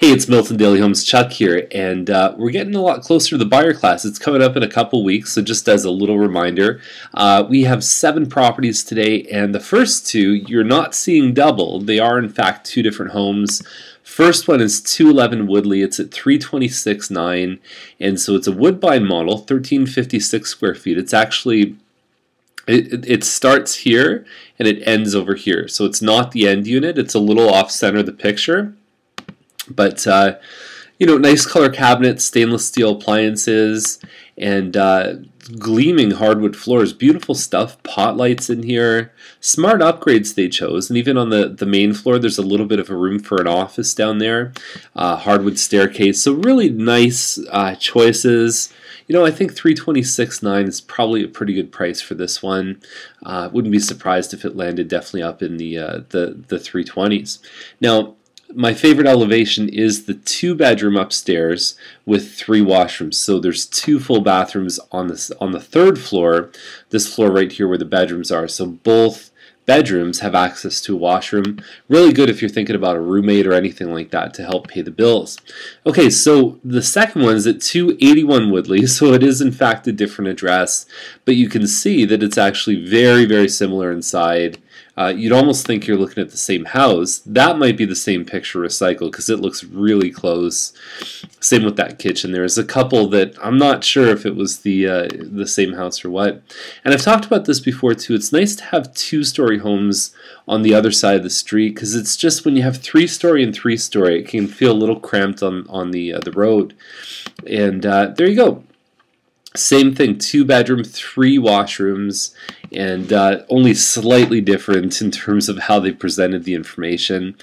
Hey, it's Milton Daily Homes Chuck here, and we're getting a lot closer to the buyer class. It's coming up in a couple weeks, so just as a little reminder, we have 7 properties today, and the first 2 you're not seeing double. They are in fact 2 different homes. First one is 211 Woodley. It's at 326.9, and so it's a Woodbine model, 1356 square feet. It's actually it starts here and it ends over here, so it's not the end unit. It's a little off center of the picture. But you know, nice color cabinets, stainless steel appliances, and gleaming hardwood floors. Beautiful stuff. Pot lights in here. Smart upgrades they chose, and even on the main floor, there's a little bit of a room for an office down there. Hardwood staircase. So really nice choices. You know, I think 326.9 is probably a pretty good price for this one. Wouldn't be surprised if it landed definitely up in the 320s. Now, my favorite elevation is the 2-bedroom upstairs with 3 washrooms. So there's 2 full bathrooms on the 3rd floor, this floor right here where the bedrooms are. So both bedrooms have access to a washroom. Really good if you're thinking about a roommate or anything like that to help pay the bills. Okay, so the second one is at 281 Woodley, so it is in fact a different address, but you can see that it's actually very, very similar inside. You'd almost think you're looking at the same house. That might be the same picture recycled because it looks really close. Same with that kitchen. There's a couple that I'm not sure if it was the same house or what. And I've talked about this before too. It's nice to have 2-story homes on the other side of the street because it's just when you have 3-story and 3-story, it can feel a little cramped on the road. And there you go. Same thing, 2-bedroom, 3 washrooms, and only slightly different in terms of how they presented the information.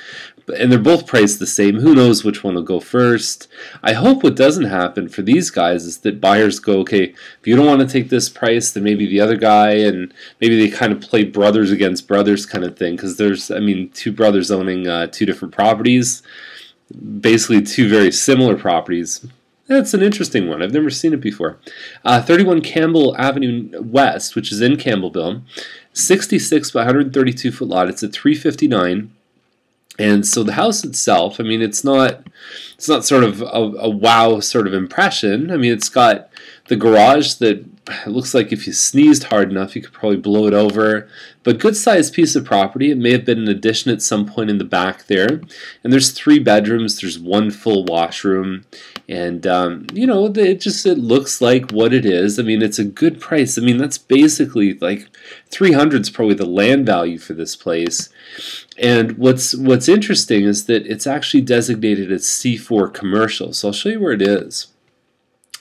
And they're both priced the same. Who knows which one will go first? I hope what doesn't happen for these guys is that buyers go, okay, if you don't want to take this price, then maybe the other guy, and maybe they kind of play brothers against brothers kind of thing, because there's, I mean, 2 brothers owning 2 different properties, basically 2 very similar properties. That's an interesting one. I've never seen it before. 31 Campbell Avenue West, which is in Campbellville, 66 by 132 foot lot. It's at 359. And so the house itself, I mean, it's not sort of a wow sort of impression. I mean, it's got the garage that looks like if you sneezed hard enough, you could probably blow it over. But good sized piece of property. It may have been an addition at some point in the back there. And there's 3 bedrooms. There's 1 full washroom. And, you know, it looks like what it is. I mean, it's a good price. I mean, that's basically like 300 is probably the land value for this place. And what's interesting is that it's actually designated as C4 commercial. So I'll show you where it is.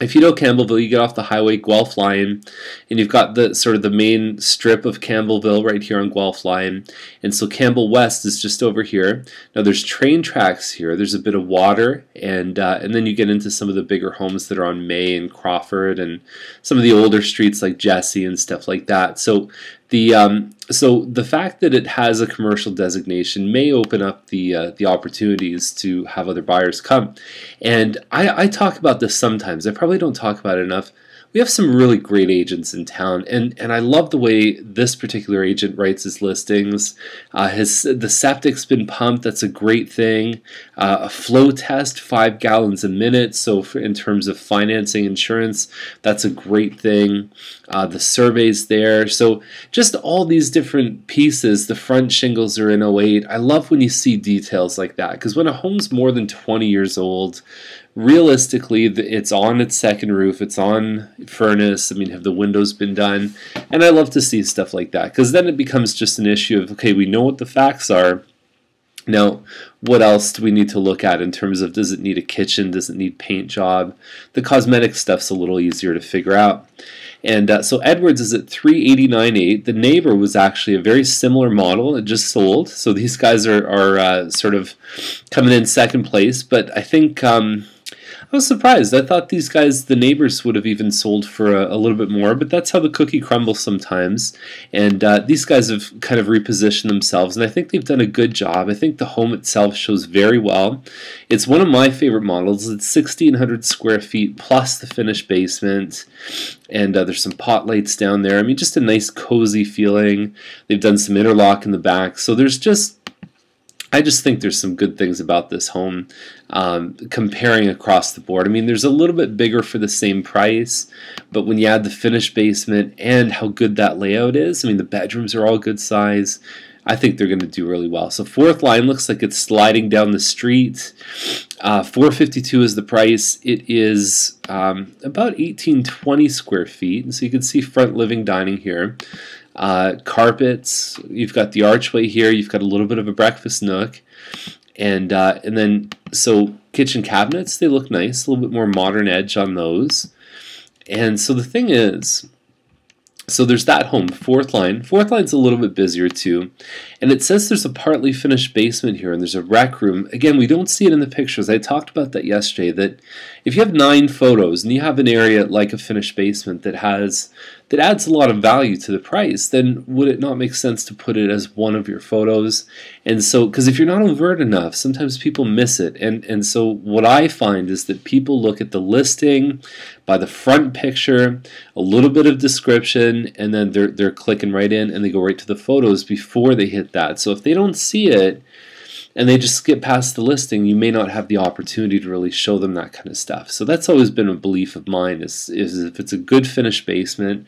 If you know Campbellville, you get off the highway, Guelph line, and you've got the sort of the main strip of Campbellville right here on Guelph line. And so Campbell West is just over here. Now there's train tracks here. There's a bit of water, and then you get into some of the bigger homes that are on May and Crawford, and some of the older streets like Jesse and stuff like that. So the fact that it has a commercial designation may open up the opportunities to have other buyers come. And I talk about this sometimes. I probably don't talk about it enough. We have some really great agents in town, and I love the way this particular agent writes his listings. The septic's been pumped. That's a great thing. A flow test, 5 gallons a minute. So in terms of financing, insurance, that's a great thing. The survey's there. So just all these different pieces. The front shingles are in '08. I love when you see details like that, because when a home's more than 20 years old, realistically, it's on its 2nd roof, it's on furnace. I mean, have the windows been done? And I love to see stuff like that, because then it becomes just an issue of, okay, we know what the facts are. Now, what else do we need to look at in terms of, does it need a kitchen? Does it need paint job? The cosmetic stuff's a little easier to figure out. And so Edwards is at 389.8. The neighbor was actually a very similar model. It just sold. So these guys are sort of coming in 2nd place. But I think I was surprised. I thought these guys, the neighbors, would have even sold for a little bit more, but that's how the cookie crumbles sometimes. And these guys have kind of repositioned themselves, and I think they've done a good job. I think the home itself shows very well. It's one of my favorite models. It's 1,600 square feet plus the finished basement, and there's some pot lights down there. I mean, just a nice cozy feeling. They've done some interlock in the back, so there's just I just think there's some good things about this home, comparing across the board. I mean, there's a little bit bigger for the same price, but when you add the finished basement and how good that layout is, I mean, the bedrooms are all good size. I think they're going to do really well. So fourth line looks like it's sliding down the street. $452 is the price. It is about 1820 square feet, and so you can see front living dining here. Carpets. You've got the archway here. You've got a little bit of a breakfast nook, and then so kitchen cabinets. They look nice. A little bit more modern edge on those. And so the thing is, so there's that home, fourth line. Fourth line's a little bit busier too. And it says there's a partly finished basement here and there's a rec room. Again, we don't see it in the pictures. I talked about that yesterday, that if you have 9 photos and you have an area like a finished basement that adds a lot of value to the price, then would it not make sense to put it as one of your photos? And so, because if you're not overt enough, sometimes people miss it. And so what I find is that people look at the listing by the front picture, a little bit of description, and then they're clicking right in and they go right to the photos before they hit that. So if they don't see it and they just skip past the listing, you may not have the opportunity to really show them that kind of stuff. So that's always been a belief of mine, is if it's a good finished basement,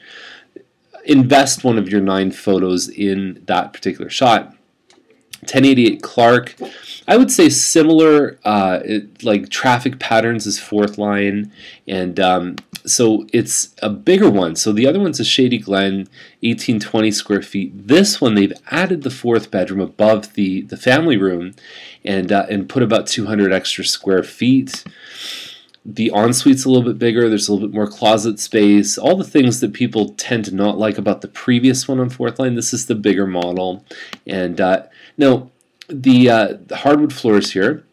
invest one of your 9 photos in that particular shot. 1088 Clark, I would say similar like traffic patterns as fourth line, and so it's a bigger one. So the other one's a Shady Glen, 1820 square feet. This one, they've added the 4th bedroom above the family room, and put about 200 extra square feet. The ensuite's a little bit bigger. There's a little bit more closet space. All the things that people tend to not like about the previous one on fourth line. This is the bigger model, and now the hardwood floors here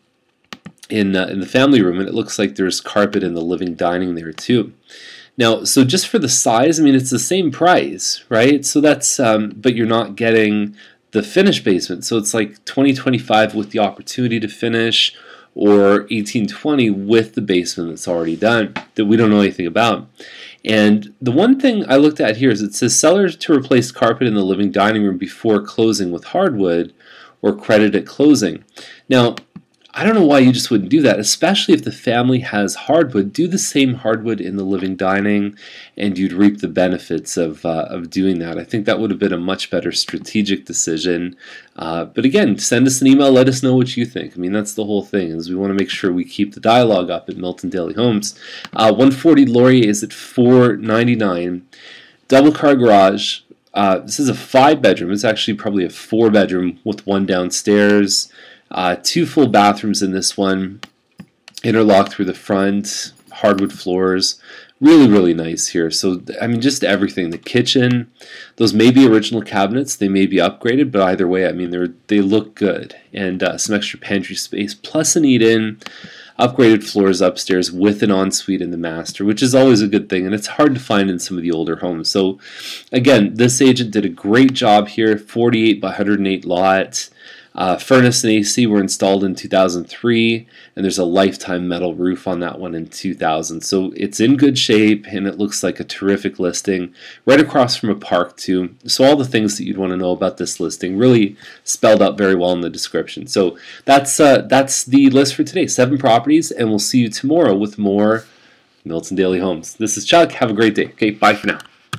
in the family room, and it looks like there's carpet in the living dining there too. Now, so just for the size, I mean, it's the same price, right? So that's but you're not getting the finished basement. So it's like $2025 with the opportunity to finish, or $1820 with the basement that's already done that we don't know anything about. And the one thing I looked at here is it says seller to replace carpet in the living dining room before closing with hardwood, or credit at closing. Now, I don't know why you just wouldn't do that, especially if the family has hardwood. Do the same hardwood in the living dining, and you'd reap the benefits of doing that. I think that would have been a much better strategic decision. But again, send us an email. Let us know what you think. I mean, that's the whole thing, is we want to make sure we keep the dialogue up at Milton Daily Homes. 140 Laurier is at $499. Double car garage. This is a 5-bedroom. It's actually probably a 4-bedroom with 1 downstairs. 2 full bathrooms in this one, interlocked through the front, hardwood floors, really, really nice here. So, I mean, just everything. The kitchen, those may be original cabinets, they may be upgraded, but either way, I mean, they look good. And some extra pantry space, plus an eat-in, upgraded floors upstairs with an ensuite in the master, which is always a good thing, and it's hard to find in some of the older homes. So, again, this agent did a great job here, 48 by 108 lot. Furnace and AC were installed in 2003, and there's a lifetime metal roof on that one in 2000. So it's in good shape, and it looks like a terrific listing, right across from a park too. So all the things that you'd want to know about this listing really spelled out very well in the description. So that's the list for today, 7 properties, and we'll see you tomorrow with more Milton Daily Homes. This is Chuck. Have a great day. Okay, bye for now.